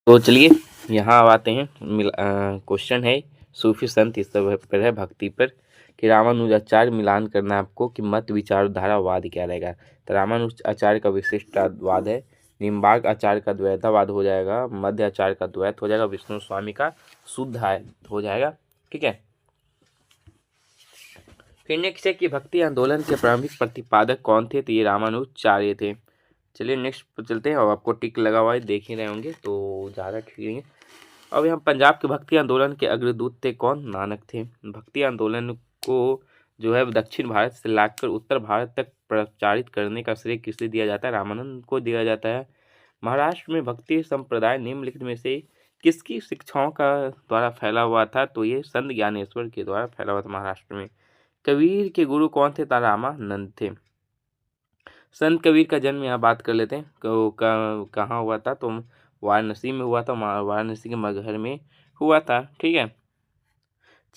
तो चलिए यहाँ अब आते हैं। क्वेश्चन है सूफी संत इस सब पर है, भक्ति पर, कि रामानुजाचार्य मिलान करना है आपको कि मत विचारधारावाद क्या रहेगा। तो रामानुजाचार्य का विशिष्टवाद है, निम्बार्क आचार्य का द्वैतावाद हो जाएगा, मध्य आचार्य का द्वैत हो जाएगा, विष्णु स्वामी का शुद्ध हो जाएगा। ठीक है। फिर नेक्स्ट है कि भक्ति आंदोलन के प्रारंभिक प्रतिपादक कौन थे। तो ये रामानुजाचार्य थे। चलिए नेक्स्ट पर चलते हैं। और आपको टिक लगा हुआ है, देख ही रहे होंगे तो ज़्यादा ठीक नहीं है। अब यहाँ पंजाब के भक्ति आंदोलन के अग्रदूत थे कौन। नानक थे। भक्ति आंदोलन को जो है दक्षिण भारत से लाकर उत्तर भारत तक प्रचारित करने का श्रेय किसे दिया जाता है। रामानंद को दिया जाता है। महाराष्ट्र में भक्ति संप्रदाय निम्नलिखित में से किसकी शिक्षाओं का द्वारा फैला हुआ था। तो ये संत ज्ञानेश्वर के द्वारा फैला हुआ था महाराष्ट्र में। कबीर के गुरु कौन थे। रामानंद थे। संत कबीर का जन्म यहाँ बात कर लेते हैं। कहाँ हुआ था। तो वाराणसी में हुआ था। वाराणसी के मगहर में हुआ था। ठीक है।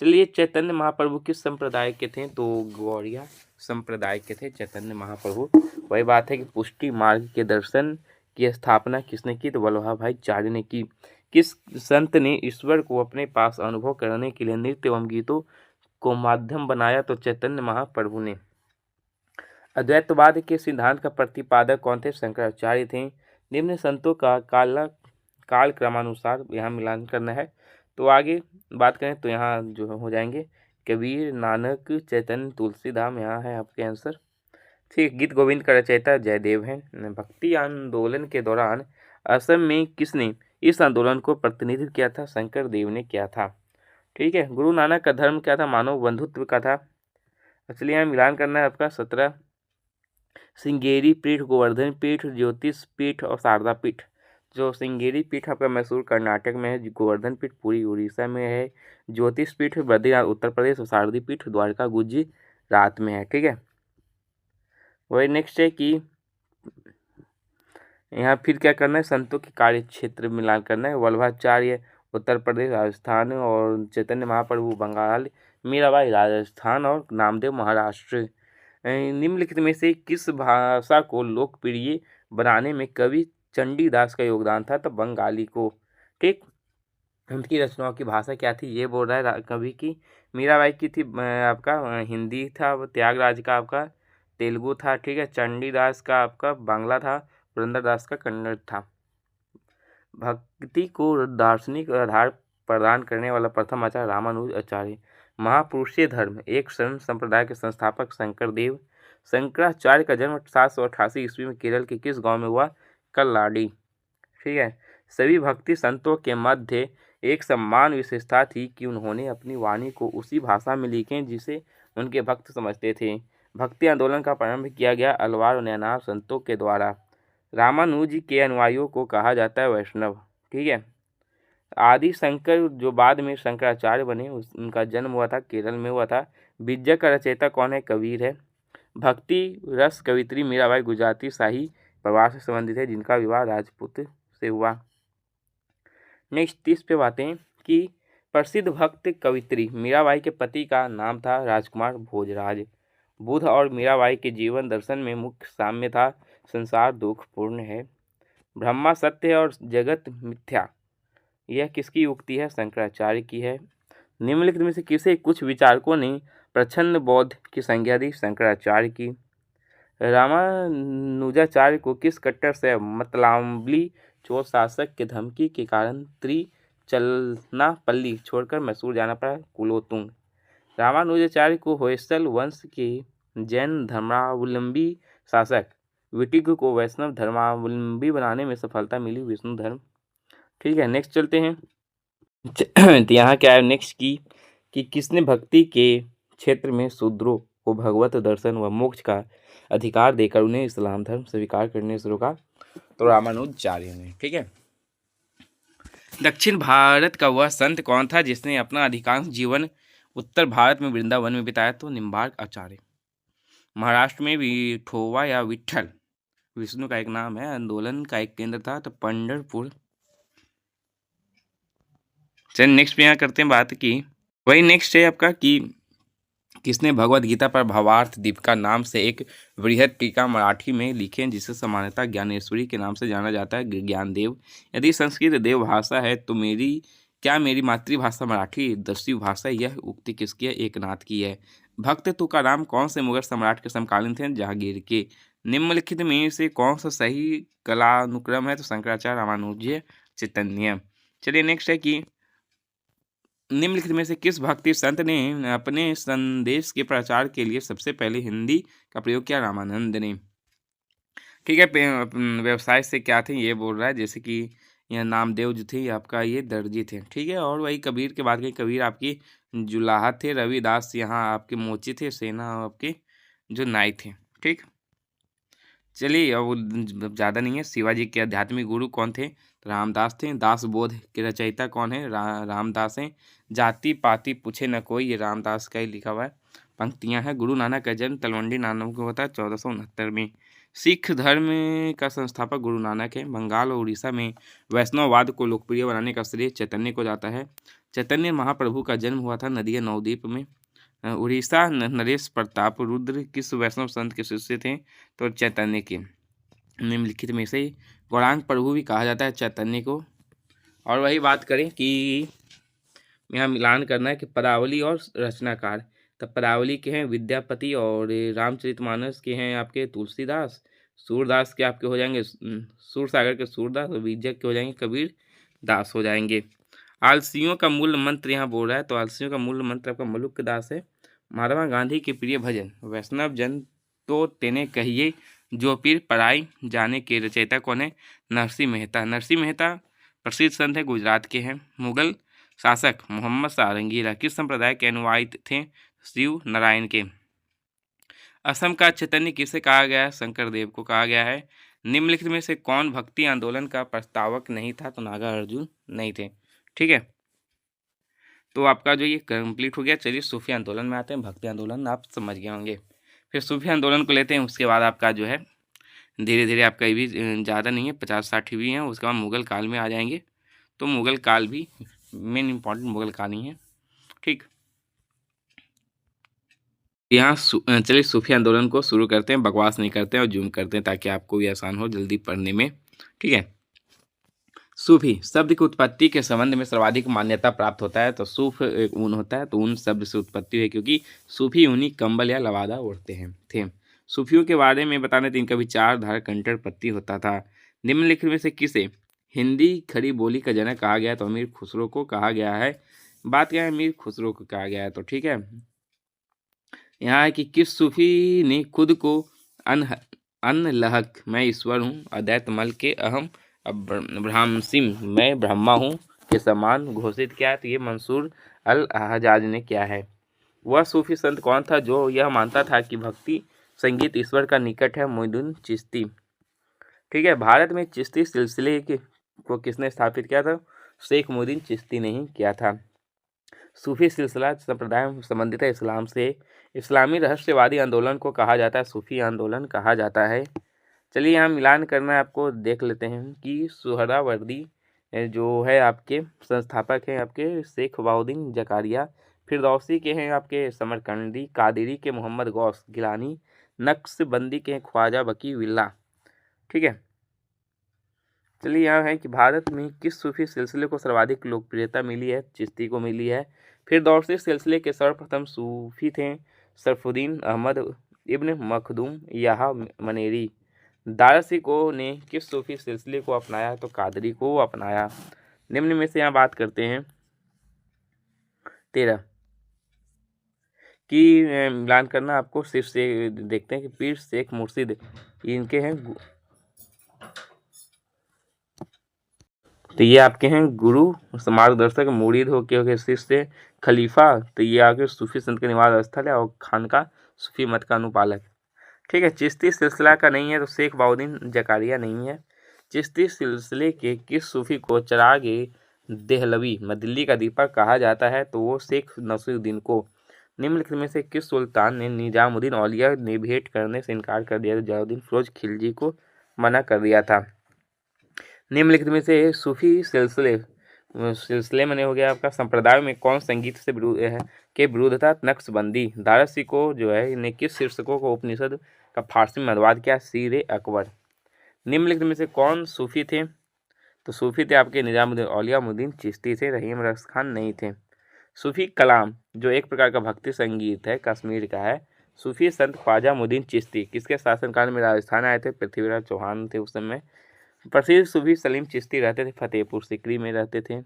चलिए चैतन्य महाप्रभु किस संप्रदाय के थे। तो गौड़िया संप्रदाय के थे चैतन्य महाप्रभु। वही बात है कि पुष्टि मार्ग के दर्शन की स्थापना किसने की। तो वल्लभाचार्य ने की। किस संत ने ईश्वर को अपने पास अनुभव करने के लिए नृत्य एवं गीतों को माध्यम बनाया। तो चैतन्य महाप्रभु ने। अद्वैतवाद के सिद्धांत का प्रतिपादक कौन थे। शंकराचार्य थे। निम्न संतों का काल क्रमानुसार यहाँ मिलान करना है। तो आगे बात करें तो यहाँ जो हो जाएंगे कबीर, नानक, चैतन्य, तुलसीधाम यहाँ है आपके आंसर। ठीक। गीत गोविंद का रचयिता जयदेव हैं। भक्ति आंदोलन के दौरान असम में किसने इस आंदोलन को प्रतिनिधित्व किया था। शंकर देव ने किया था। ठीक है। गुरु नानक का धर्म क्या था। मानव बंधुत्व का था। इसलिए यहाँ मिलान करना है आपका 17 श्रृंगेरी पीठ, गोवर्धन पीठ, ज्योतिष पीठ और शारदा पीठ। जो श्रृंगेरी पीठ आपका मैसूर कर्नाटक में है, गोवर्धन पीठ पूरी उड़ीसा में है, ज्योतिष पीठ बद्रीनाथ उत्तर प्रदेश और शारदी पीठ द्वारका गुजरात में है। ठीक है। वही नेक्स्ट है कि यहाँ फिर क्या करना है। संतों के कार्य क्षेत्र मिलान करना है। वल्लभाचार्य उत्तर प्रदेश राजस्थान और चैतन्य महाप्रभु बंगाल, मीराबाई राजस्थान और नामदेव महाराष्ट्र। निम्नलिखित में से किस भाषा को लोकप्रिय बनाने में कवि चंडीदास का योगदान था। तो बंगाली को। ठीक। उनकी रचनाओं की भाषा क्या थी ये बोल रहा है कवि की। मीराबाई की थी आपका हिंदी था। त्यागराज का आपका तेलुगु था। ठीक है। चंडीदास का आपका बांग्ला था। पुरंदरदास का कन्नड़ था। भक्ति को दार्शनिक आधार प्रदान करने वाला प्रथम आचार्य रामानुजाचार्य। महापुरुषीय धर्म एक शरण संप्रदाय के संस्थापक शंकरदेव। शंकराचार्य का जन्म 788 ईस्वी में केरल के किस गांव में हुआ। कल्लाडी। ठीक है। सभी भक्ति संतों के मध्य एक सम्मान विशेषता थी कि उन्होंने अपनी वाणी को उसी भाषा में लिखे जिसे उनके भक्त समझते थे। भक्ति आंदोलन का प्रारंभ किया गया अलवार और नैनार संतों के द्वारा। रामानुज के अनुयायियों को कहा जाता है वैष्णव। ठीक है। आदि शंकर जो बाद में शंकराचार्य बने उनका जन्म हुआ था केरल में हुआ था। विजय का रचयिता कौन है। कबीर है। भक्ति रस कवित्री मीराबाई गुजराती शाही परिवार से संबंधित है जिनका विवाह राजपूत से हुआ। नेक्स्ट 30 पे बातें कि प्रसिद्ध भक्त कवित्री मीराबाई के पति का नाम था राजकुमार भोजराज। बुद्ध और मीराबाई के जीवन दर्शन में मुख्य साम्य था। संसार दुखपूर्ण है, ब्रह्मा सत्य है और जगत मिथ्या। यह किसकी उक्ति है। शंकराचार्य की है। निम्नलिखित में से किसे कुछ विचारकों ने प्रच्छन्न बौद्ध की संज्ञा दी। शंकराचार्य की। रामानुजाचार्य को किस कट्टर से मतलाम्बली चोर शासक के धमकी के कारण त्रिचलनापल्ली छोड़कर मैसूर जाना पड़ा। कुलोतुंग। रामानुजाचार्य को होयसल वंश के जैन धर्मावलंबी शासक विटिग को वैष्णव धर्मावलंबी बनाने में सफलता मिली। विष्णु धर्म। ठीक है। नेक्स्ट चलते हैं। तो यहाँ क्या है नेक्स्ट कि किसने भक्ति के क्षेत्र में शूद्रों को भगवत दर्शन व मोक्ष का अधिकार देकर उन्हें इस्लाम धर्म स्वीकार करने से रोका। तो रामानुजाचार्य ने। ठीक है। दक्षिण भारत का वह संत कौन था जिसने अपना अधिकांश जीवन उत्तर भारत में वृंदावन में बिताया। तो निम्बार्क आचार्य। महाराष्ट्र में विठोवा या विठल विष्णु का एक नाम है। आंदोलन का एक केंद्र था। तो पंढरपुर। चलिए नेक्स्ट पे यहाँ करते हैं बात की। वही नेक्स्ट है आपका कि किसने भगवद गीता पर भावार्थ दीपिका नाम से एक बृहद टीका मराठी में लिखे जिसे सामान्यतः ज्ञानेश्वरी के नाम से जाना जाता है? ज्ञानदेव। यदि संस्कृत देव भाषा है तो मेरी मातृभाषा मराठी दस्यु भाषा? यह उक्ति किसकी है? एकनाथ की है। भक्त तुकाराम कौन से मुगल सम्राट के समकालीन थे? जहांगीर के। निम्नलिखित में से कौन सा सही कलानुक्रम है? तो शंकराचार्य, रामानुज, चैतन्य। चलिए नेक्स्ट है कि निम्नलिखित में से किस भक्ति संत ने अपने संदेश के प्रचार के लिए सबसे पहले हिंदी का प्रयोग किया? रामानंद ने। ठीक है, व्यवसाय से क्या थे ये बोल रहा है, जैसे कि यह नामदेव जो थे आपका ये दर्जी थे। ठीक है, और वही कबीर के बाद कबीर आपकी जुलाहा थे, रविदास यहाँ आपके मोची थे, सेना आपके जो नाई थे। ठीक, चलिए अब ज़्यादा नहीं है। शिवाजी के आध्यात्मिक गुरु कौन थे? तो रामदास थे। दास बोध के रचयिता कौन है? रामदास हैं। जाति पाति पूछे न कोई, ये रामदास का ही लिखा हुआ है। पंक्तियां हैं। गुरु नानक का जन्म तलवंडी नानक को होता है 1469 में। सिख धर्म का संस्थापक गुरु नानक है। बंगाल और उड़ीसा में वैष्णववाद को लोकप्रिय बनाने का श्रेय चैतन्य को जाता है। चैतन्य महाप्रभु का जन्म हुआ था नदिया नवद्वीप में। उड़ीसा नरेश प्रताप रुद्र किस वैष्णव संत के शिष्य थे? तो चैतन्य के। निम्नलिखित में से गौरांग प्रभु भी कहा जाता है चैतन्य को। और वही बात करें कि यहाँ मिलान करना है कि पदावली और रचनाकार। तो पदावली के हैं विद्यापति और रामचरितमानस के हैं आपके तुलसीदास। सूरदास के आपके हो जाएंगे सूरसागर के सूरदास और बीजक के हो जाएंगे कबीर दास हो जाएंगे। आलसियों का मूल मंत्र यहाँ बोल रहा है, तो आलसियों का मूल मंत्र आपका मलुक दास है। महात्मा गांधी के प्रिय भजन वैष्णव जन तो तेने कहिए जो पीर पराई जाने के रचयिता कौन है? नरसिंह मेहता। नरसिंह मेहता प्रसिद्ध संत है, गुजरात के हैं। मुगल शासक मोहम्मद सारंगीरा किस संप्रदाय के अनुयायी थे? शिव नारायण के। असम का चैतन्य किसे कहा गया है? शंकर देव को कहा गया है। निम्नलिखित में से कौन भक्ति आंदोलन का प्रस्तावक नहीं था? तो नागार्जुन नहीं थे। ठीक है, तो आपका जो ये कंप्लीट हो गया। चलिए सूफी आंदोलन में आते हैं। भक्ति आंदोलन आप समझ गए होंगे। फिर सूफी आंदोलन को लेते हैं, उसके बाद आपका जो है धीरे धीरे आपका ये भी ज़्यादा नहीं है, 50-60 भी हैं। उसके बाद मुगल काल में आ जाएंगे। तो मुगल काल भी मेन इम्पॉर्टेंट मुगल काल ही है। ठीक, यहाँ चलिए सूफी आंदोलन को शुरू करते हैं। बकवास नहीं करते हैं और जूम करते हैं ताकि आपको भी आसान हो जल्दी पढ़ने में। ठीक है, सूफी शब्द की उत्पत्ति के संबंध में सर्वाधिक मान्यता प्राप्त होता है। तो सूफ एक ऊन होता है, तो ऊन शब्द से उत्पत्ति है क्योंकि सूफी ऊनी कंबल या लवादा ओढ़ते हैं थे। सूफियों के बारे में बताने तो इनका विचारधारा कंटर पत्ती होता था। निम्नलिखित में से किसे हिंदी खड़ी बोली का जनक कहा गया? तो अमीर खुसरो को कहा गया है। बात क्या है? अमीर खुसरो को कहा गया है। तो ठीक है, यहाँ है कि किस सूफी ने खुद को अनलहक मैं ईश्वर हूँ, अद्वैत मल के अहम ब्रह्मसिम मैं ब्रह्मा हूँ के समान घोषित किया है? तो ये मंसूर अल हजाज ने किया है। वह सूफी संत कौन था जो यह मानता था कि भक्ति संगीत ईश्वर का निकट है? मोइनुद्दीन चिश्ती। ठीक है, भारत में चिश्ती सिलसिले को किसने स्थापित किया था? शेख मोइनुद्दीन चिश्ती ने ही किया था। सूफी सिलसिला संप्रदाय संबंधित है इस्लाम से। इस्लामी रहस्यवादी आंदोलन को कहा जाता है सूफी आंदोलन कहा जाता है। चलिए यहाँ मिलान करना है आपको, देख लेते हैं कि सुहरावर्दी जो है आपके संस्थापक हैं आपके शेख बाउद्दीन जकारिया। फिरदौसी के हैं आपके समरकंदी। कादिरी के मोहम्मद गौस गिलानी। नक्शबंदी के हैं ख्वाजा बकी विल्ला। ठीक है, चलिए यहाँ है कि भारत में किस सूफी सिलसिले को सर्वाधिक लोकप्रियता मिली है? चिश्ती को मिली है। फिरदौसी सिलसिले के सर्वप्रथम सूफी थे सरफुद्दीन अहमद इब्न मखदूम याहा मनेरी। दारसी को ने किस सूफी सिलसिले को अपनाया? तो कादरी को अपनाया। निम्न में से यहाँ बात करते हैं 13 की मिलान करना आपको सिर्फ से देखते हैं कि पीर शेख मुर्शिद इनके हैं। तो ये आपके हैं गुरु मार्गदर्शक, मुरीद हो शिष्य खलीफा। तो ये आगे सूफी संत का निवास स्थल है और खानका सूफी मत का अनुपालक। ठीक है, चिश्ती सिलसिला का नहीं है तो शेख बाउद्दीन जकारिया नहीं है। चिश्ती सिलसिले के किस सूफी को चिरागे देहलवी दिल्ली का दीपक कहा जाता है? तो वो शेख नसीरुद्दीन को। निम्नलिखित में से किस सुल्तान ने निजामुद्दीन औलिया ने भेंट करने से इनकार कर दिया? जलालुद्दीन फिरोज खिलजी को मना कर दिया था। निम्नलिखित में से सूफी सिलसिले में हो गया आपका संप्रदाय में कौन संगीत से विरुद्ध है के विरुद्ध था नक्शबंदी। दारसी को जो है ने किस शीर्षकों को उपनिषद का फारसी में अनुवाद किया? सीर अकबर। निम्नलिखित में से कौन सूफी थे? तो सूफी थे आपके निजामुद्दीन औलिया मुद्दीन चिश्ती थे, रहीम रस खान नहीं थे। सूफी कलाम जो एक प्रकार का भक्ति संगीत है, कश्मीर का है। सूफी संत ख्वाजा मुद्दीन चिश्ती किसके शासनकाल में राजस्थान आए थे? पृथ्वीराज चौहान थे उस समय। प्रसिद्ध सूफी सलीम चिश्ती रहते थे फतेहपुर सिकरी में रहते थे।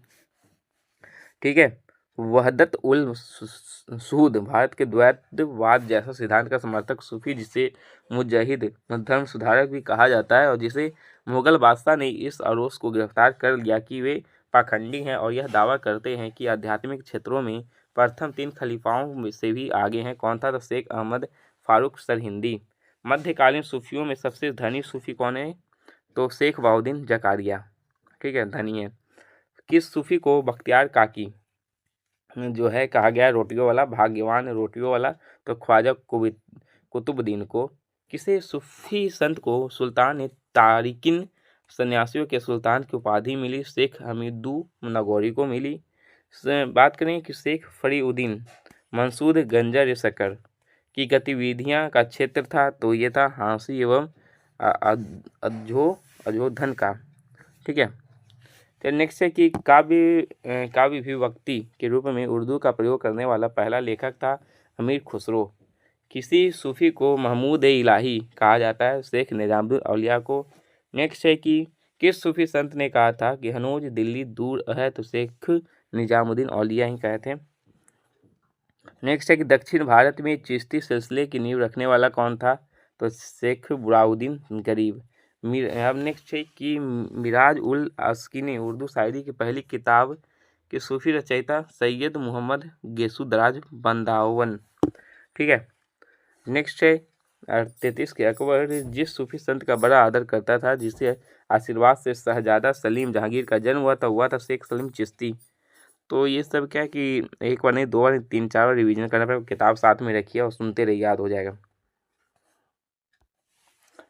ठीक है। वहदत उल सूद भारत के द्वैतवाद जैसा सिद्धांत का समर्थक सूफी, जिसे मुजाहिद धर्म सुधारक भी कहा जाता है, और जिसे मुगल बादशाह ने इस अरोस को गिरफ्तार कर लिया कि वे पाखंडी हैं और यह दावा करते हैं कि आध्यात्मिक क्षेत्रों में प्रथम 3 खलीफाओं में से भी आगे हैं। कौन था? तो शेख अहमद फारूक सरहिंदी। मध्यकालीन सूफियों में सबसे धनी सूफी कौन है? तो शेख बहाउद्दीन जकारिया। ठीक है, धनी है। किस सूफी को बख्तियार काकी जो है कहा गया है रोटियों वाला, भाग्यवान रोटियों वाला? तो ख्वाजा कुतुबुद्दीन को। किसे सूफी संत को सुल्तान ए तारिकिन सन्यासियों के सुल्तान की उपाधि मिली? शेख हमीदू नगौरी को मिली। बात करें कि शेख फरीउद्दीन मंसूर गंजर शकर की गतिविधियां का क्षेत्र था, तो ये था हाँसी एवं अजोधन का। ठीक है। तो नेक्स्ट है कि काव्य विभक्ति के रूप में उर्दू का प्रयोग करने वाला पहला लेखक था अमीर खुसरो। किसी सूफी को महमूद इलाही कहा जाता है? शेख निजामुद्दीन औलिया को। नेक्स्ट है कि किस सूफी संत ने कहा था कि हनूज दिल्ली दूर है? तो शेख निजामुद्दीन औलिया ही कहे थे। नेक्स्ट है कि दक्षिण भारत में चिश्ती सिलसिले की नींव रखने वाला कौन था? तो शेख बुराउद्दीन गरीब। अब नेक्स्ट है कि मिराज उल अस्किनी उर्दू शायरी की पहली किताब के सूफी रचयिता सैयद मोहम्मद गेसुदराज बंदावन। ठीक है। नेक्स्ट है 33 के अकबर जिस सूफी संत का बड़ा आदर करता था, जिसे आशीर्वाद से शहजादा सलीम जहांगीर का जन्म हुआ था शेख सलीम चिश्ती। तो ये सब क्या है कि एक बार नहीं, 2 बार नहीं, 3-4 बार रिवीजन करना पड़ेगा। किताब साथ में रखिए और सुनते रहिए, याद हो जाएगा।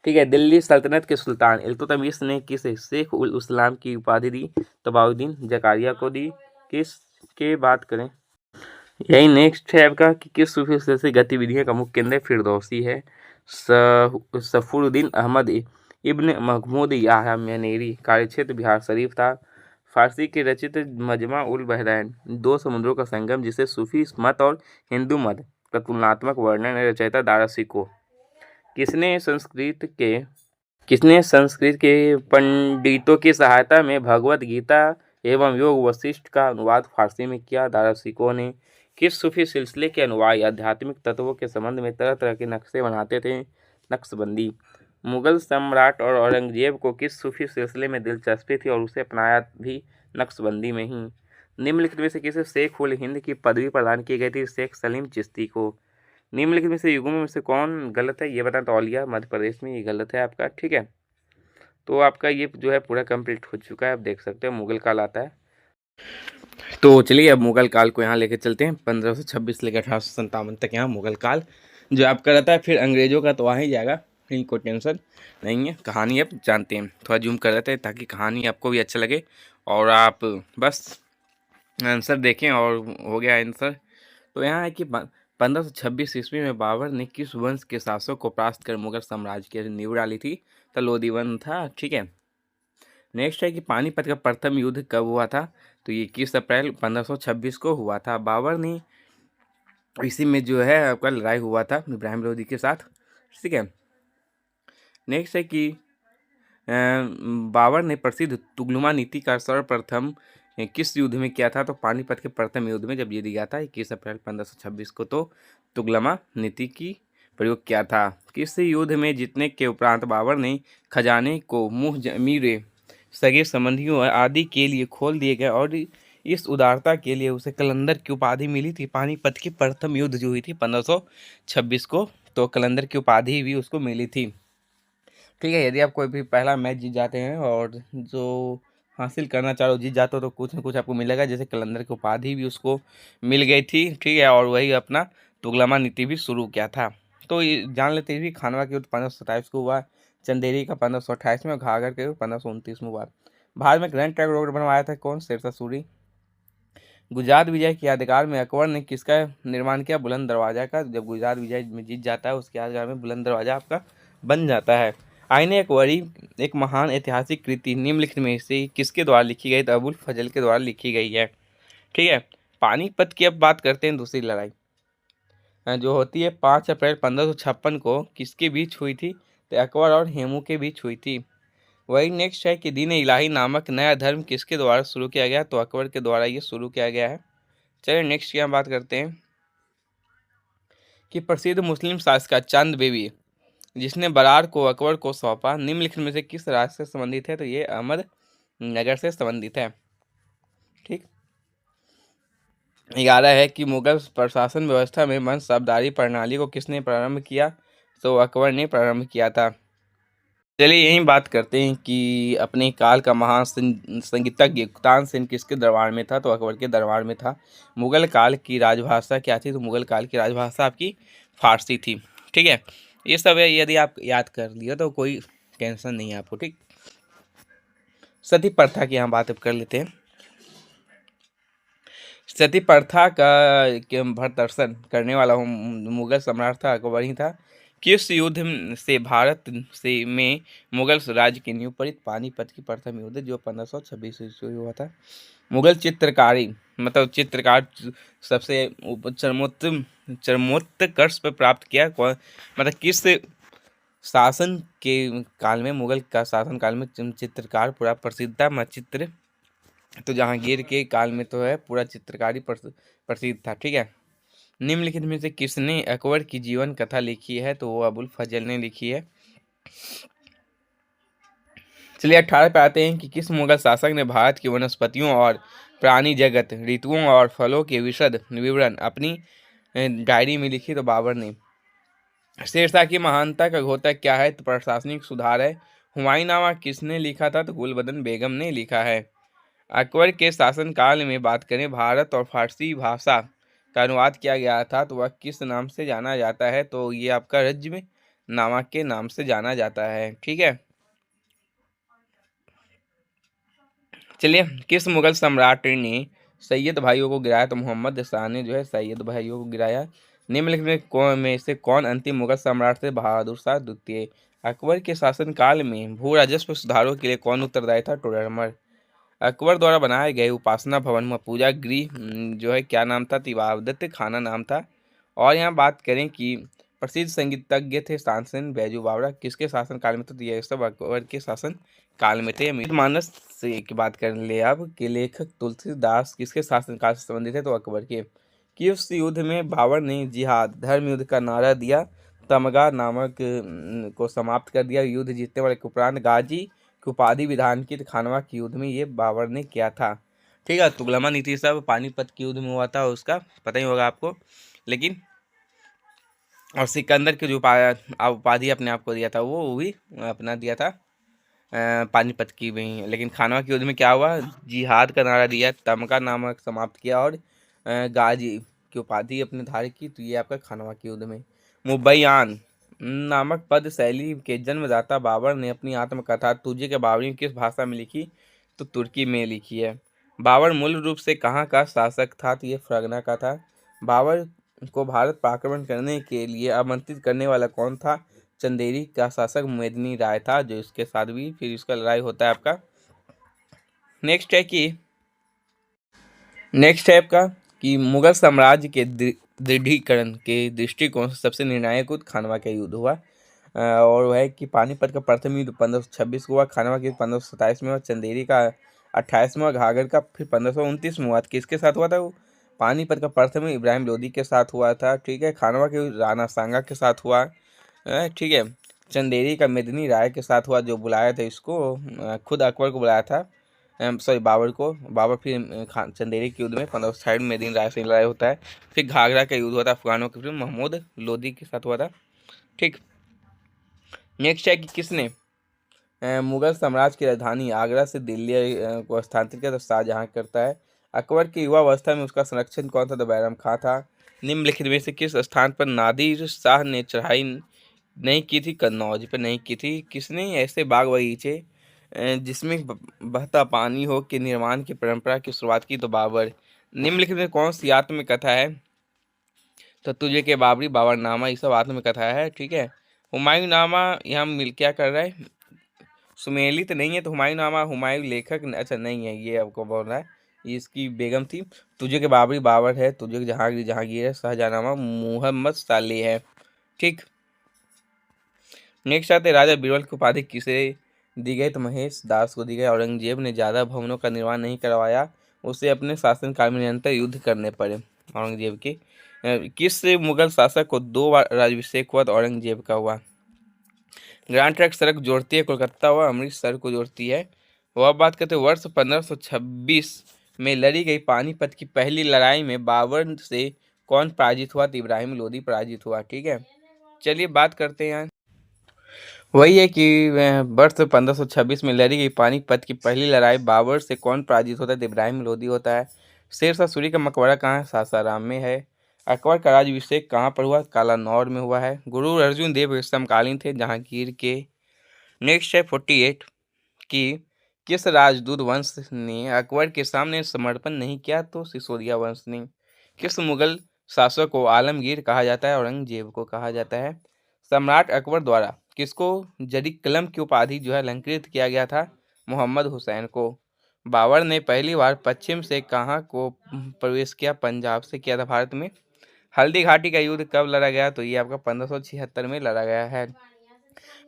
ठीक है। दिल्ली सल्तनत के सुल्तान इल्तुतमिश ने किसे शेख उल इस्लाम की उपाधि दी? तो बहाउद्दीन जकारिया को दी। किसके बात करें? यही नेक्स्ट है आपका कि किस सूफी सिलसिले गतिविधियों का मुख्य केंद्र फिरदौसी है? सफरुद्दीन अहमद इब्न महमूद याहयानेरी कार्यक्षेत्र बिहार शरीफ था। फारसी के रचित मजमा उल बहरैन 2 समुद्रों का संगम, जिसे सूफी मत और हिंदू मत का तुलनात्मक वर्णन है, रचयिता दारसी को। किसने संस्कृत के पंडितों की सहायता में भगवत गीता एवं योग वशिष्ठ का अनुवाद फारसी में किया? दारसिकों ने। किस सूफी सिलसिले के अनुयायी आध्यात्मिक तत्वों के संबंध में तरह तरह के नक्शे बनाते थे? नक्शबंदी। मुगल सम्राट और औरंगजेब को किस सूफी सिलसिले में दिलचस्पी थी और उसे अपनाया भी नक्शबंदी में ही? निम्नलिखित में से किसे शेख उल हिंद की पदवी प्रदान की गई थी? शेख सलीम चिश्ती को। निम्नलिखित में से युगों में से कौन गलत है? ये बताएं। तो औलिया मध्य प्रदेश में ये गलत है आपका। ठीक है। तो आपका ये जो है पूरा कंप्लीट हो चुका है। आप देख सकते हैं मुगल काल आता है। तो चलिए अब मुगल काल को यहाँ लेके चलते हैं। 1526 लेकर 1857 तक यहाँ मुगल काल जो आपका रहता है। फिर अंग्रेजों का तो आ ही जाएगा, कहीं कोई टेंशन नहीं है। कहानी अब जानते हैं, थोड़ा जूम कर देते हैं ताकि कहानी आपको भी अच्छा लगे और आप बस आंसर देखें। और हो गया आंसर। तो यहाँ है कि 1526 ईस्वी में बाबर ने किस वंश के शासक को परास्त कर मुगल साम्राज्य की नींव डाली थी? तो लोधी था। ठीक है। नेक्स्ट है कि पानीपत का प्रथम युद्ध कब हुआ था? तो ये 21 अप्रैल 1526 को हुआ था। बाबर ने इसी में जो है आपका लड़ाई हुआ था इब्राहिम लोधी के साथ। ठीक है। नेक्स्ट है कि बाबर ने प्रसिद्ध तुगलमा नीति का सर्वप्रथम किस युद्ध में किया था? तो पानीपत के प्रथम युद्ध में जब ये दिया था 21 अप्रैल 1526 को, तो तुगलमा नीति की प्रयोग किया था। किस युद्ध में जीतने के उपरांत बाबर ने खजाने को मुँह जमीरे सगे संबंधियों आदि के लिए खोल दिए गए और इस उदारता के लिए उसे कलंदर की उपाधि मिली थी? पानीपत की प्रथम युद्ध जो हुई थी 1526 को, तो कलंदर की उपाधि भी उसको मिली थी। ठीक है। यदि आप कोई भी पहला मैच जीत जाते हैं और जो हासिल करना चाहो जीत जाते हो, तो कुछ न कुछ आपको मिलेगा। जैसे कलंदर की उपाधि भी उसको मिल गई थी। ठीक है। और वही अपना तुगलमा नीति भी शुरू किया था। तो ये जान लेते हैं। खानवा के युद्ध 1527 को हुआ, चंदेरी का 1528 में, घाघर के 1529 में हुआ। भारत में ग्रैंड ट्रंक रोड बनवाया था कौन? शेरशाह सूरी। गुजरात विजय के यादगार में अकबर ने किसका निर्माण किया? बुलंद दरवाजा का। जब गुजरात विजय में जीत जाता है उसके यादगार में बुलंद दरवाजा आपका बन जाता है। आईने अकबरी एक महान ऐतिहासिक कृति निम्नलिखित में से किसके द्वारा लिखी गई? तो अबुल फजल के द्वारा लिखी गई है। ठीक है, पानीपत की अब बात करते हैं। दूसरी लड़ाई जो होती है 5 अप्रैल 1556 को किसके बीच हुई थी? तो अकबर और हेमू के बीच हुई थी। वही नेक्स्ट है कि दीन इलाही नामक नया धर्म किसके द्वारा शुरू किया गया? तो अकबर के द्वारा ये शुरू किया गया है। चलिए नेक्स्ट की हम बात करते हैं कि प्रसिद्ध मुस्लिम शासक चंद बेबी जिसने बरार को अकबर को सौंपा निम्नलिखित में से किस राज्य से संबंधित है? तो ये अहमदनगर से संबंधित है। ठीक, 11 है कि मुगल प्रशासन व्यवस्था में मनसबदारी प्रणाली को किसने प्रारंभ किया? तो अकबर ने प्रारंभ किया था। चलिए यही बात करते हैं कि अपने काल का महान संगीतज्ञ तानसेन किसके दरबार में था? तो अकबर के दरबार में था। मुगल काल की राजभाषा क्या थी? तो मुगल काल की राजभाषा आपकी फारसी थी। ठीक है, ये सब है, यदि आप याद कर लिए तो कोई टेंशन नहीं है आपको। ठीक, सती प्रथा की यहाँ बात अब कर लेते हैं। सती प्रथा का भर्तसन करने वाला मुगल सम्राट था अकबर ही था। किस युद्ध से भारत से में मुगल राज्य की नींव पड़ी? पानीपत की प्रथम युद्ध जो 1526 ईस्वी हुआ था। मुगल चित्रकारी मतलब चित्रकार सबसे चरमोत्कर्ष पर प्राप्त किया कौन? मतलब किस शासन के काल में, मुगल का शासन काल में चित्रकार पूरा प्रसिद्ध था? चित्र तो जहांगीर के काल में तो है पूरा चित्रकारी प्रसिद्ध था। ठीक है, निम्नलिखित में से किसने अकबर की जीवन कथा लिखी है? तो वो अबुल फजल ने लिखी है। चलिए 18 पे आते हैं कि किस मुगल शासक ने भारत की वनस्पतियों और प्राणी जगत, ऋतुओं और फलों के विशद विवरण अपनी डायरी में लिखी? तो बाबर ने। शेरशाह की महानता का घोतक क्या है? तो प्रशासनिक सुधार है। हुमायूंनामा किसने लिखा था? तो गुलबदन बेगम ने लिखा है। अकबर के शासनकाल में बात करें, भारत और फारसी भाषा का अनुवाद किया गया था तो वह किस नाम से जाना जाता है? तो ये आपका रज्म नामा के नाम से जाना जाता है। ठीक है, चलिए किस मुगल सम्राट ने सैयद भाइयों को गिराया? तो मोहम्मद शाह ने जो है सैयद भाइयों को गिराया। निम्नलिखित में से कौन अंतिम मुगल सम्राट थे? बहादुर शाह द्वितीय। अकबर के शासनकाल में भू राजस्व सुधारों के लिए कौन उत्तरदायी था? टोडरमल। अकबर द्वारा बनाए गए उपासना भवन में पूजा गृह जो है क्या नाम था? इबादत खाना नाम था। और यहाँ बात करें कि प्रसिद्ध संगीतज्ञ थे तानसेन बैजू बावरा किसके शासन काल में? तो ये सब अकबर के शासन काल में थे। मानस से की बात कर ले अब कि लेखक तुलसीदास किसके शासन काल से संबंधित है? तो अकबर के। किस युद्ध में बाबर ने जिहाद धर्म युद्ध का नारा दिया? तमगा नामक को समाप्त कर दिया। युद्ध जीतने वाले के उपरांत गाजी की उपाधि विधान की खानवा के युद्ध में ये बाबर ने किया था। ठीक है, तुगलमा नीति सब पानीपत के युद्ध में हुआ था, उसका पता ही होगा आपको। लेकिन और सिकंदर की जो उपाधि अपने आप को दिया था वो भी अपना दिया था पानीपत की में। लेकिन खानवा के युद्ध में क्या हुआ? जिहाद का नारा दिया, तमका नामक समाप्त किया और गाजी की उपाधि अपने धारण की। तो ये आपका खानवा के युद्ध में। मुबैयान नामक पद शैली के जन्मदाता बाबर ने अपनी आत्मकथा तुझे के बाबरी किस भाषा में लिखी? तो तुर्की में लिखी है। बाबर मूल रूप से कहाँ का शासक था? तो ये फरगना का था। बाबर को भारत पर आक्रमण करने के लिए आमंत्रित करने वाला कौन था? चंदेरी का शासक मेदिनी राय था, जो इसके साथ भी फिर इसका लड़ाई होता है आपका। नेक्स्ट है आपका कि मुगल साम्राज्य के दृढ़ीकरण के दृष्टिकोण से सबसे निर्णायक युद्ध खानवा का युद्ध हुआ। और वह है कि पानीपत का प्रथम युद्ध 1526 को हुआ, खानवा के 1527 में हुआ, चंदेरी का 28वां, घाघर का फिर 1529 में हुआ। किसके साथ हुआ था वो? पानीपत का प्रथम इब्राहिम लोदी के साथ हुआ था। ठीक है, खानवा के राणा सांगा के साथ हुआ। ठीक है, चंदेरी का मेदिनी राय के साथ हुआ, जो बुलाया था इसको खुद अकबर को बुलाया था, सॉरी बाबर को। बाबर फिर चंदेरी के युद्ध में 1560 में मेदिनी राय से लड़ाई होता है। फिर घाघरा का युद्ध होता है अफगानों के फिर महमूद लोदी के साथ हुआ था। ठीक, नेक्स्ट है कि किसने मुगल साम्राज्य की राजधानी आगरा से दिल्ली को स्थानांतरित किया? तो शाहजहां करता है। अकबर की युवा अवस्था में उसका संरक्षण कौन था? तो बैरम खां था। निम्नलिखित में से किस स्थान पर नादिर शाह ने चढ़ाई नहीं की थी? कन्नौज पे नहीं की थी। किसने ऐसे बाग बगीचे जिसमें बहता पानी हो के निर्माण की परंपरा की शुरुआत की? तो बाबर। निम्नलिखित में कौन सी आत्मकथा है? तो तुझे के बाबरी, बाबरनामा, ये सब आत्मकथा है। ठीक है। हुमायूं नामा यहाँ मिल क्या कर रहा है? सुमेलित तो नहीं है, तो हुमायूं नामा हुमायूं लेखक अच्छा नहीं है, ये आपको बोल रहा है, ये इसकी बेगम थी। तुझे के बाबरी बाबर है, तुझे के जहांगीर जहांगीर है, शाहजहानामा मोहम्मद सालेह है। ठीक। नेक्स्ट आते राजा बीरबल की उपाधि किसे दी गई? तो महेश दास को दी गई। औरंगजेब ने ज्यादा भवनों का निर्माण नहीं करवाया, उसे अपने शासनकाल में निरंतर युद्ध करने पड़े। औरंगजेब के किस मुगल शासक को 2 बार राज्याभिषेक हुआ? तो औरंगजेब का हुआ। ग्रैंड ट्रंक सड़क जोड़ती है कोलकाता व अमृतसर को जोड़ती है। वह बात करते हैं वर्ष 1526 में लड़ी गई पानीपत की पहली लड़ाई में बाबर से कौन पराजित हुआ? तो इब्राहिम लोदी पराजित हुआ। ठीक है। चलिए बात करते हैं यहाँ, वही है कि वर्ष 1526 में लड़ी गई पानीपत की पहली लड़ाई बाबर से कौन पराजित होता है? तो इब्राहिम लोदी होता है। शेरशाह सूरी का मकबरा कहाँ है? सासाराम में है। अकबर का राज्याभिषेक कहाँ पर हुआ? कालानौर में हुआ है। गुरु अर्जुन देव समकालीन थे जहांगीर के। नेक्स्ट है 48 कि किस राजदूत वंश ने अकबर के सामने समर्पण नहीं किया? तो सिसोदिया वंश ने। किस मुगल शासक को आलमगीर कहा जाता है? औरंगजेब को कहा जाता है। सम्राट अकबर द्वारा किसको जरी कलम की उपाधि जो है अलंकृत किया गया था? मोहम्मद हुसैन को। बाबर ने पहली बार पश्चिम से कहाँ को प्रवेश किया? पंजाब से किया था भारत में। हल्दी घाटी का युद्ध कब लड़ा गया? तो ये आपका 1576 में लड़ा गया है।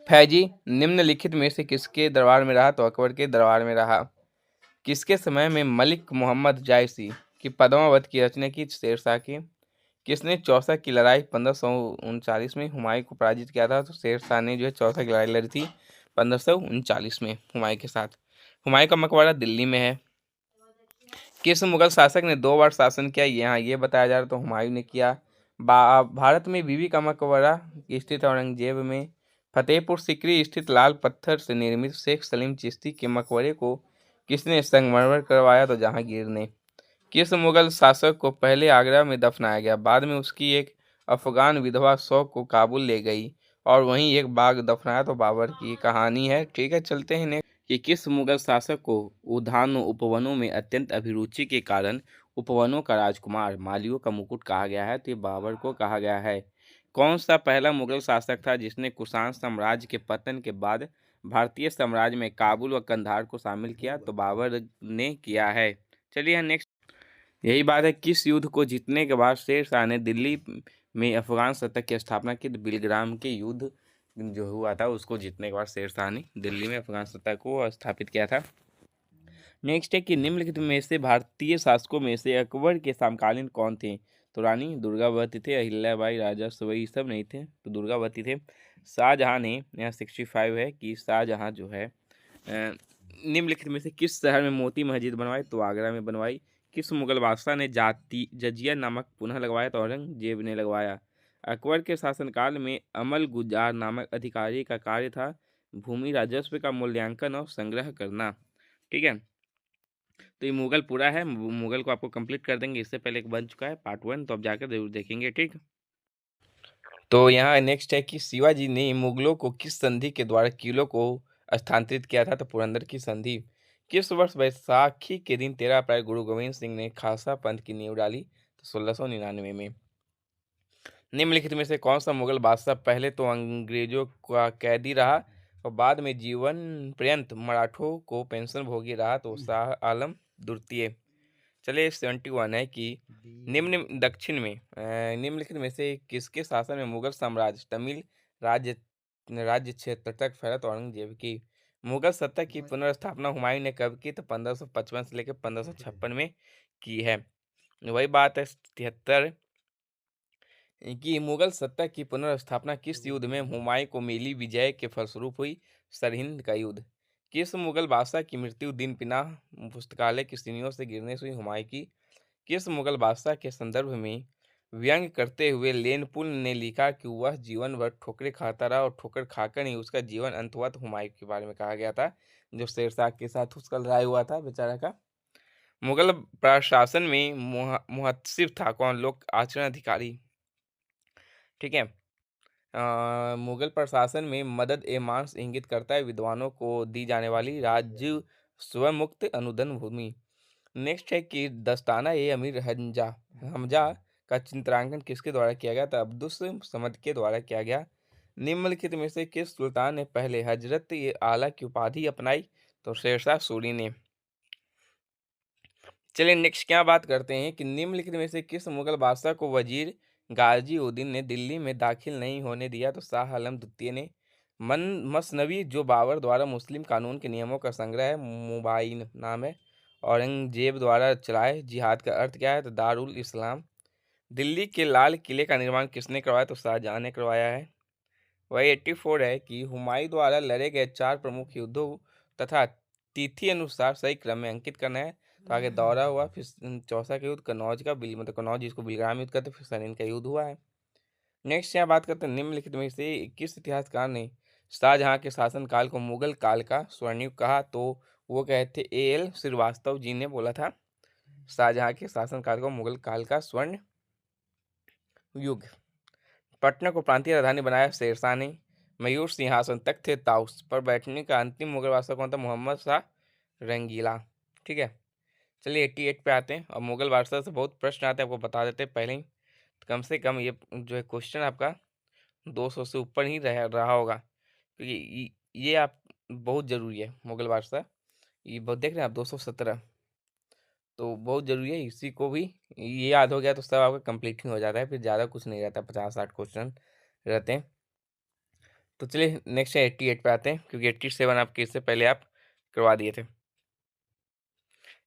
फैजी निम्नलिखित में से किसके दरबार में रहा? तो अकबर के दरबार में रहा। किसके समय में मलिक मोहम्मद जायसी की पद्मावत की रचना की? शेरशाह की। किसने चौसा की लड़ाई 1539 में हुमायूं को पराजित किया था? तो शेरशाह ने जो है चौसा की लड़ाई लड़ी थी 1539 में हुमायूं के साथ। हुमायूं का मकबरा दिल्ली में है। किस मुगल शासक ने 2 बार शासन किया? यहाँ ये बताया जा रहा, तो हुमायूं ने किया। भारत में बीबी का मकबरा स्थित औरंगजेब में। फतेहपुर सिकरी स्थित लाल पत्थर से निर्मित शेख सलीम चिश्ती के मकबरे को किसने संगमरमर करवाया? तो जहांगीर ने। किस मुगल शासक को पहले आगरा में दफनाया गया, बाद में उसकी एक अफगान विधवा शौक को काबुल ले गई और वहीं एक बाग दफनाया? तो बाबर की कहानी है। ठीक है। चलते हैं नेक्स्ट कि किस मुगल शासक को उद्यानों उपवनों में अत्यंत अभिरुचि के कारण उपवनों का राजकुमार मालियों का मुकुट कहा गया है? तो ये बाबर को कहा गया है। कौन सा पहला मुगल शासक था जिसने कुषाण साम्राज्य के पतन के बाद भारतीय साम्राज्य में काबुल व कंधार को शामिल किया? तो बाबर ने किया है। चलिए नेक्स्ट, यही बात है किस युद्ध को जीतने के बाद शेर शाह ने दिल्ली में अफगान सत्ता की स्थापना की? तो बिलग्राम के युद्ध जो हुआ था उसको जीतने के बाद शेर शाह ने दिल्ली में अफगान सत्ता को स्थापित किया था। नेक्स्ट है कि निम्नलिखित में से भारतीय शासकों में से अकबर के समकालीन कौन थे? तो रानी दुर्गावती थे, अहिल्याबाई, राजा सवई सब नहीं थे, तो दुर्गावती थे। शाहजहां ने, यहाँ 65 है कि शाहजहां जो है निम्नलिखित में से किस शहर में मोती मस्जिद बनवाई? तो आगरा में बनवाई। किस मुगल बादशाह ने जाति जजिया नामक पुनः लगवाया? तो औरंगजेब ने लगवाया। अकबर के शासनकाल में अमल गुजार नामक अधिकारी का कार्य था भूमि राजस्व का मूल्यांकन और संग्रह करना। ठीक है। तो ये मुगल पूरा है, मुगल को आपको कंप्लीट कर देंगे। इससे पहले एक बन चुका है पार्ट 1, तो आप जाकर जरूर देखेंगे। ठीक। तो यहाँ नेक्स्ट है कि शिवाजी ने मुगलों को किस संधि के द्वारा किलों को स्थानांतरित किया था? तो पुरंदर की संधि। किस वर्ष बैसाखी के दिन 13 अप्रैल गुरु गोविंद सिंह ने खालसा पंथ की नींव डाली? तो 1699 में। निम्नलिखित में से कौन सा मुगल बादशाह पहले तो अंग्रेजों का कैदी रहा और बाद में जीवन पर्यंत मराठों को पेंशन भोगी रहा? तो शाह आलम द्वितीय। चलिए 71 है कि निम्न दक्षिण में निम्नलिखित में से किसके शासन में मुगल साम्राज्य तमिल राज्य राज्य क्षेत्र तक फैला? तो औरंगजेब की। मुगल सत्ता की पुनर्स्थापना हुमायूं ने कब की? तो 1555 से लेकर 1556 में की है। वही बात है 73 कि मुगल सत्ता की पुनर्स्थापना किस युद्ध में हुमायूं को मिली विजय के फलस्वरूप हुई? सरहिंद का युद्ध। किस मुगल बादशाह की मृत्यु दिन पिनाह पुस्तकालय की सीढ़ियों से गिरने से हुई? हुमायूं की। किस मुगल बादशाह के संदर्भ में व्यंग करते हुए लेनपुल ने लिखा कि वह जीवन भर ठोकरें खाता रहा और ठोकर खाकर ही उसका जीवन अंत हुआ? तो हुमायूं के बारे में कहा गया था, जो शेरशाह के साथ उसका लड़ाई हुआ था बेचारा का। मुगल प्रशासन में मुहत्सिब था कौन? लोक आचरण अधिकारी। ठीक है। मुगल प्रशासन में मदद ए मांस इंगित करता है विद्वानों को दी जाने वाली राज्य स्वमुक्त अनुदान भूमि। नेक्स्ट है कि दस्ताना ए अमीर हंजा हमजा का चित्रांकन किसके द्वारा किया गया? तो अब्दुस समद के द्वारा किया गया। निम्नलिखित में से किस सुल्तान ने पहले हजरत ये आला की उपाधि अपनाई? तो शेरशाह सूरी ने। चलिए नेक्स्ट क्या बात करते हैं कि निम्नलिखित में से किस मुगल बादशाह को वजीर गाजी उद्दीन ने दिल्ली में दाखिल नहीं होने दिया? तो शाह आलम द्वितीय ने। मन मसनवी जो बाबर द्वारा मुस्लिम कानून के नियमों का संग्रह है, मुबाइन नाम है, औरंगजेब द्वारा चलाए। जिहाद का अर्थ क्या है? तो दारुल इस्लाम। दिल्ली के लाल किले का निर्माण किसने करवाया? तो शाहजहां ने करवाया है। वही 84 है कि हुमायूं द्वारा लड़े गए 4 प्रमुख युद्धों तथा तिथि अनुसार सही क्रम में अंकित करना है। तो आगे दौरा हुआ, फिर चौसा का युद्ध, कन्नौज का मतलब कन्नौज जिसको बिलग्राम युद्ध कहते हैं, फिर सरीन का युद्ध हुआ है। नेक्स्ट यहाँ बात करते हैं निम्नलिखित में से किस इतिहासकार ने शाहजहां के शासनकाल को मुगल काल का स्वर्णयुग कहा? तो वो कहते A.L. श्रीवास्तव जी ने बोला था शाहजहां के शासनकाल को मुगल काल का स्वर्ण युग। पटना को प्रांतीय राजधानी बनाया शेरशाह ने। मयूर सिंहासन तख्त ताउस पर बैठने का अंतिम मुगल बादशाह कौन था? मोहम्मद शाह रंगीला। ठीक है, चलिए 88 पे आते हैं। और मुगल बादशाह से बहुत प्रश्न आते हैं, आपको बता देते हैं पहले ही। तो कम से कम ये जो है क्वेश्चन आपका 200 से ऊपर ही रहा होगा, क्योंकि ये आप बहुत ज़रूरी है। मुगल बादशाह ये बहुत देख रहे हैं आप 217, तो बहुत ज़रूरी है। इसी को भी ये याद हो गया तो सब आपका कंप्लीट ही हो जाता है, फिर ज़्यादा कुछ नहीं रहता, 50-60 क्वेश्चन रहते हैं। तो चलिए नेक्स्ट है 88 पे आते हैं, क्योंकि 87 आपके इससे पहले आप करवा दिए थे।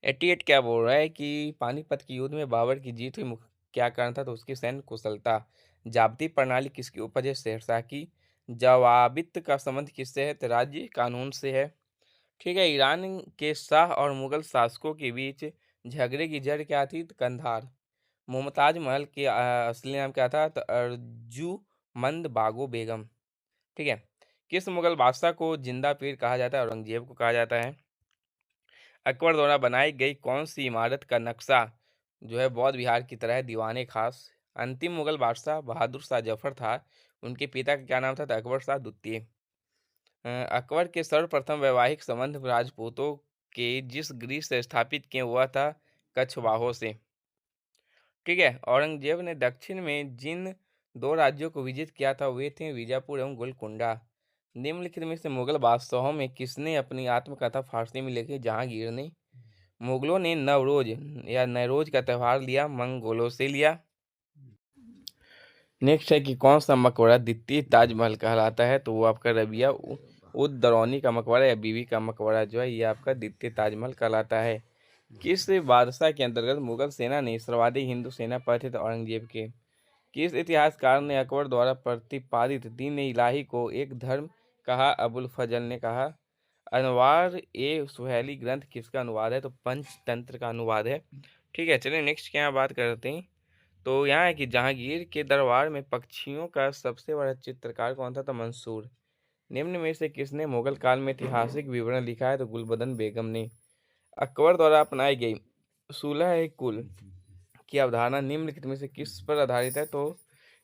88 क्या बोल रहा है कि पानीपत के युद्ध में बाबर की जीत हुई, मुख्य क्या कारण था? तो उसकी सैन्य कुशलता। जाब्ती प्रणाली किसकी उपज है? शेरशाह की। जवाबित का संबंध किससे है? तो राज्य कानून से है। ठीक है, ईरान के शाह और मुगल शासकों के बीच झगड़े की जड़ क्या थी? तो कंधार। मुमताज महल के असली नाम क्या था? तो अर्जुमंद बागो बेगम। ठीक है, किस मुगल बादशाह को जिंदा पीर कहा जाता है? औरंगजेब को कहा जाता है। अकबर द्वारा बनाई गई कौन सी इमारत का नक्शा जो है बौद्ध विहार की तरह है? दीवाने खास। अंतिम मुगल बादशाह बहादुर शाह जफर था, उनके पिता का क्या नाम था? तो अकबर शाह द्वितीय। अकबर के सर्वप्रथम वैवाहिक संबंध राजपूतों के जिस गृह से स्थापित किए हुआ था? कछवाहों से। ठीक है, औरंगजेब ने दक्षिण में जिन 2 राज्यों को विजित किया था वे थे बीजापुर एवं गोलकुंडा। निम्नलिखित में से मुगल बादशाहों में किसने अपनी आत्मकथा फारसी में लिखी? जहांगीर ने। मुगलों ने नवरोज या नैरोज का त्यौहार लिया, मंगोलों से लिया। नेक्स्ट है कि कौन सा मकबरा द्वितीय ताजमहल कहलाता है? तो वो आपका रबिया उद दरौनी का मकबरा या बीवी का मकबरा जो है ये आपका द्वितीय ताजमहल कहलाता है। किस बादशाह के अंतर्गत मुगल सेना ने सर्वाधिक हिंदू सेना पाए थे? तो औरंगजेब के। किस इतिहासकार ने अकबर द्वारा प्रतिपादित दीन इलाही को एक धर्म कहा? अबुल फजल ने कहा। अनवार ए सुहेली ग्रंथ किसका अनुवाद है? तो पंचतंत्र का अनुवाद है। ठीक है, चलिए नेक्स्ट क्या बात करते हैं। तो यहाँ है कि जहांगीर के दरबार में पक्षियों का सबसे बड़ा चित्रकार कौन था? तो मंसूर। निम्न में से किसने मुगल काल में ऐतिहासिक विवरण लिखा है? तो गुलबदन बेगम ने। अकबर द्वारा अपनाई गई 16 कुल की अवधारणा निम्नलिखित में से किस पर आधारित है? तो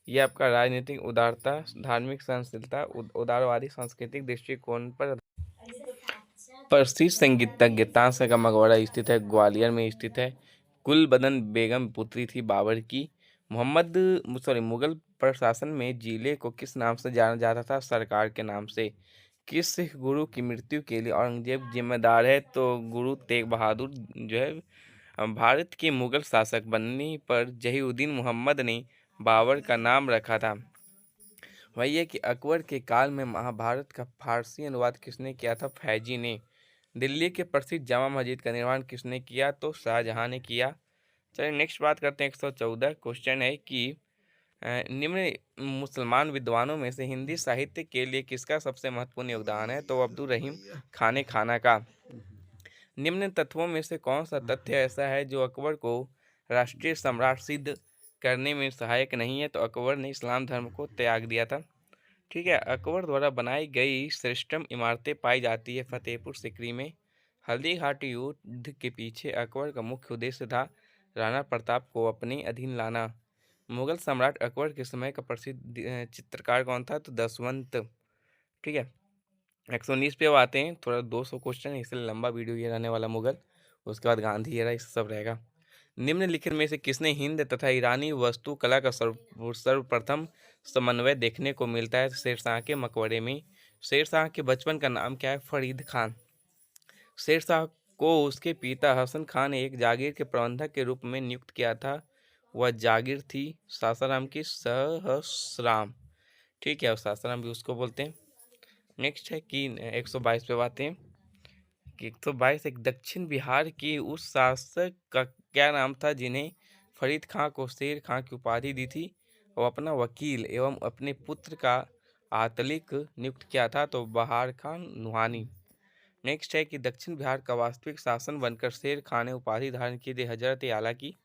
ये आपका राजनीतिक उदारता, धार्मिक सहनशीलता, उदारवादी सांस्कृतिक दृष्टिकोण पर। प्रसिद्ध संगीतज्ञ तानसेन का मकबरा स्थित है, ग्वालियर में स्थित है। गुलबदन बेगम पुत्री थी बाबर की। मुगल प्रशासन में जिले को किस नाम से जाना जाता था? सरकार के नाम से। किस सिख गुरु की मृत्यु के लिए औरंगजेब जिम्मेदार है? तो गुरु तेग बहादुर जो है भारत के मुगल शासक बनने पर जहीउद्दीन मोहम्मद ने बाबर का नाम रखा था। वही है कि अकबर के काल में महाभारत का फारसी अनुवाद किसने किया था? फैजी ने। दिल्ली के प्रसिद्ध जामा मस्जिद का निर्माण किसने किया? तो शाहजहां ने किया। चलिए नेक्स्ट बात करते हैं। 114 क्वेश्चन है कि निम्न मुसलमान विद्वानों में से हिंदी साहित्य के लिए किसका सबसे महत्वपूर्ण योगदान है? तो अब्दुल रहीम खाने खाना का। निम्न तत्वों में से कौन सा तथ्य ऐसा है जो अकबर को राष्ट्रीय सम्राट सिद्ध करने में सहायक नहीं है? तो अकबर ने इस्लाम धर्म को त्याग दिया था। ठीक है, अकबर द्वारा बनाई गई श्रेष्ठतम इमारतें पाई जाती है फतेहपुर सिकरी में। हल्दी घाटी युद्ध के पीछे अकबर का मुख्य उद्देश्य था राणा प्रताप को अपने अधीन लाना। मुगल सम्राट अकबर के समय का प्रसिद्ध चित्रकार कौन था? तो दसवंत। ठीक है, 119 पे अब आते हैं। थोड़ा 200 क्वेश्चन है इसलिए लंबा वीडियो ये रहने वाला मुगल। उसके बाद गांधी एरा, इस सब रहेगा। निम्नलिखित में से किसने हिंद तथा ईरानी वास्तुकला का सर्वप्रथम समन्वय देखने को मिलता है? शेरशाह के मकबरे में। शेरशाह के बचपन का नाम क्या है? फरीद खान। शेरशाह को उसके पिता हसन खान ने एक जागीर के प्रबंधक के रूप में नियुक्त किया था। वह जागीर थी सासाराम की सहसराम। ठीक है, और सासाराम भी उसको बोलते हैं। नेक्स्ट है कि 122 पे बातें हैं कि 122 एक दक्षिण बिहार की उस शासक का क्या नाम था जिन्हें फरीद खां को शेर खां की उपाधि दी थी और अपना वकील एवं अपने पुत्र का आतलिक नियुक्त किया था? तो बहार खान नुहानी। नेक्स्ट है कि दक्षिण बिहार का वास्तविक शासन बनकर शेर खान ने उपाधि धारण की थी हजरत आला की।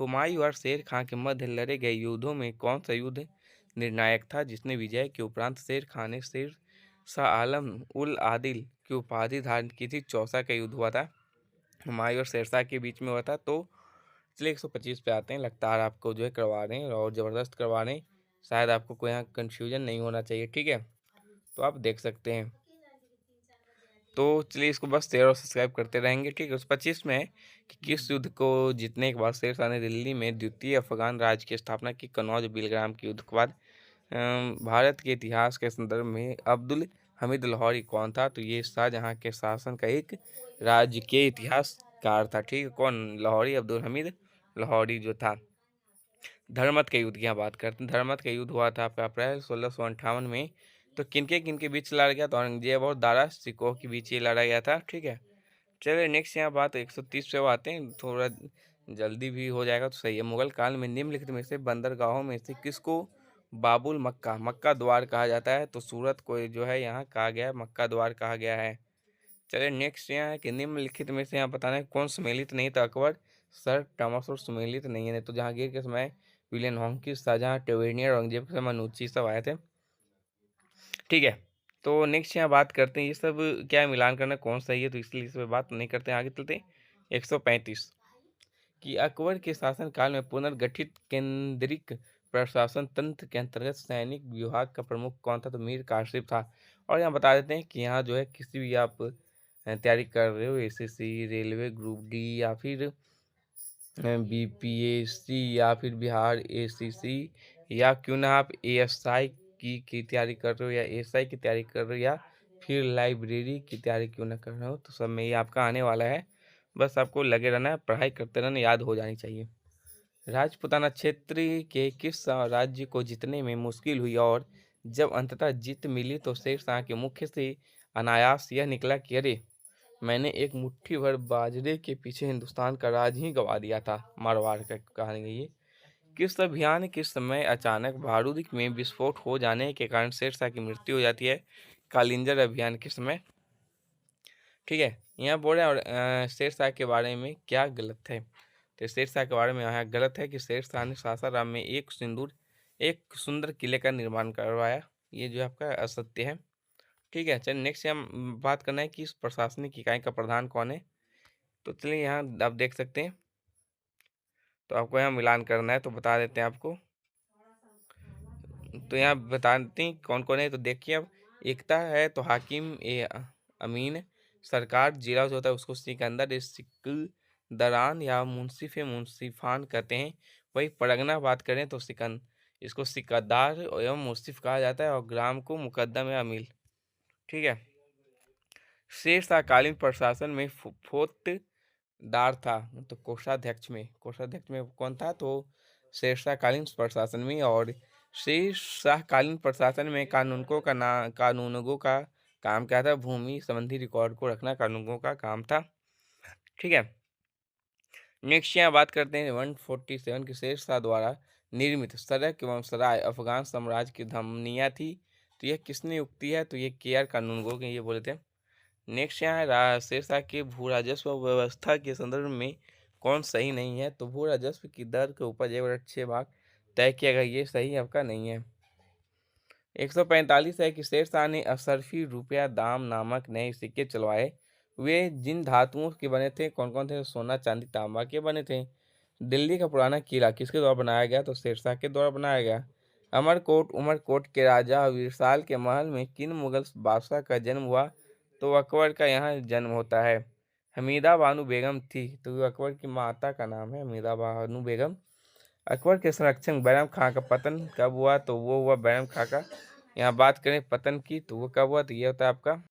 हुमायूं और शेर खां के मध्य लड़े गए युद्धों में कौन सा युद्ध निर्णायक था, जिसने विजय के उपरांत शेर खान ने शेर शाह आलम उल आदिल की उपाधि धारण की थी? चौसा का युद्ध हुआ था, हुमायूं और शेरशाह के बीच में हुआ था। तो चलिए 125 पे आते हैं। लगातार आपको जो है करवा रहे हैं और ज़बरदस्त करवा रहे हैं, शायद आपको कोई यहाँ कन्फ्यूजन नहीं होना चाहिए। ठीक है, तो आप देख सकते हैं। तो चलिए इसको बस शेयर और सब्सक्राइब करते रहेंगे। ठीक है, उस 25 में है कि किस युद्ध को जीतने के बाद शेर शाह ने दिल्ली में द्वितीय अफगान राज्य की स्थापना की? कनौज बिलग्राम के युद्ध के बाद। भारत के इतिहास के संदर्भ में अब्दुल हमीद लाहौरी कौन था? तो ये शाहजहां के शासन का एक राज्य के इतिहासकार था। ठीक है, कौन? लाहौरी, अब्दुल हमीद लाहौरी जो था। धर्मत के युद्ध की यहाँ बात करते हैं। धर्मत का युद्ध हुआ था अप्रैल 1658 में। तो किनके किनके बीच लड़ा गया? तो औरंगजेब और दारा सिकोह के बीच ये लड़ा गया था। ठीक है, चलिए नेक्स्ट यहाँ बात 130 पे आते हैं, थोड़ा जल्दी भी हो जाएगा तो सही है। मुगल काल में निम्नलिखित में से बंदरगाहों में से किसको बाबुल मक्का मक्का द्वार कहा जाता है? तो सूरत को जो है यहाँ कहा गया है, मक्का द्वार कहा गया है। चलिए नेक्स्ट यहाँ है कि निम्नलिखित में से यहाँ बताना है कौन सुमेलित नहीं था? अकबर, सर टॉमस और सुमेलित नहीं है। तो जहांगीर के समय विलियम हॉकिंस, शाहजहां, टेवेनियर, औरंगजेब के समय मनूची सब आए थे। ठीक है, तो नेक्स्ट यहाँ बात करते हैं, ये सब क्या मिलान करना कौन सही है, तो इसलिए इस पर बात नहीं करते हैं, आगे चलते हैं। 135 कि अकबर के शासनकाल में पुनर्गठित केंद्रिक प्रशासन तंत्र के अंतर्गत सैनिक विभाग का प्रमुख कौन था? तो मीर कासिम था। और यहाँ बता देते हैं कि यहाँ जो है किसी भी आप तैयारी कर रहे हो, एसएससी, रेलवे ग्रुप डी, या फिर बीपीएससी, या फिर बिहार एसीसी, या क्यों ना आप एएसआई की तैयारी कर रहे हो, या एएसआई की तैयारी कर रहे हो, या फिर लाइब्रेरी की तैयारी क्यों ना कर रहे हो, तो सब में ये आपका आने वाला है। बस आपको लगे रहना है, पढ़ाई करते रहना, याद हो जानी चाहिए। राजपूताना क्षेत्र के किस राज्य को जीतने में मुश्किल हुई और जब अंततः जीत मिली तो शेर शाह के मुख्य से अनायास यह निकला कि अरे, मैंने एक मुट्ठी भर बाजरे के पीछे हिंदुस्तान का राज ही गंवा दिया था। मारवाड़ का कहानी है ये। किस अभियान के समय अचानक बारूद में विस्फोट हो जाने के कारण शेरशाह की मृत्यु हो जाती है? कालिंजर अभियान के समय। ठीक है, यहाँ बोल रहे हैं और शेरशाह के बारे में क्या गलत है? तो शेरशाह के बारे में यहाँ गलत है कि शेरशाह ने सासाराम में एक सुंदर किले का निर्माण करवाया। ये जो आपका असत्य है। ठीक है, चलिए नेक्स्ट हम बात करना है कि इस प्रशासनिक इकाई का प्रधान कौन है? तो चलिए यहाँ आप देख सकते हैं, तो आपको यहाँ मिलान करना है तो बता देते हैं आपको। तो यहाँ बता देते हैं कौन कौन है। तो देखिए, अब एकता है तो हाकिम ए अमीन, सरकार जिला जो होता है उसको सिकंदर सिकंदरान या मुंसिफ मुंसिफान कहते हैं। वही परगना बात करें तो इसको सिकदार एवं मुंसिफ कहा जाता है और ग्राम को मुकद्दम या अमील। ठीक है, शेरशाहकालीन प्रशासन में फौजदार था, तो कोषाध्यक्ष में कौन था? तो शेरशाहकालीन प्रशासन में। और शेरशाहकालीन प्रशासन में कानूनगो का काम क्या था? भूमि संबंधी रिकॉर्ड को रखना कानूनगो का काम था। ठीक है, नेक्स्ट यहाँ बात करते हैं 147 की शेरशाह द्वारा निर्मित सड़क एवं सराय अफगान साम्राज्य की धमनियाँ थी। तो यह किसने उक्ति है? तो ये KR कानूनगो के ये बोले थे। नेक्स्ट यहाँ है शेरशाह के भू राजस्व व्यवस्था के संदर्भ में कौन सही नहीं है? तो भू राजस्व की दर के ऊपर 1/6 भाग तय किया गया, ये सही आपका नहीं है। 145 है कि शेरशाह ने असरफी रुपया दाम नामक नए सिक्के चलवाए। वे जिन धातुओं के बने थे कौन कौन थे? सोना, चांदी, तांबा के बने थे। दिल्ली का पुराना किला किसके द्वारा बनाया गया? तो शेरशाह के द्वारा बनाया गया। उमरकोट के राजा विरसाल के महल में किन मुगल बादशाह का जन्म हुआ? तो अकबर का यहाँ जन्म होता है। हमीदा बानो बेगम थी, तो अकबर की माता का नाम है हमीदा बानो बेगम। अकबर के संरक्षक बैरम खां का पतन कब हुआ, तो वो हुआ बैरम खां का। यहाँ बात करें पतन की, तो वो कब हुआ, तो ये होता है आपका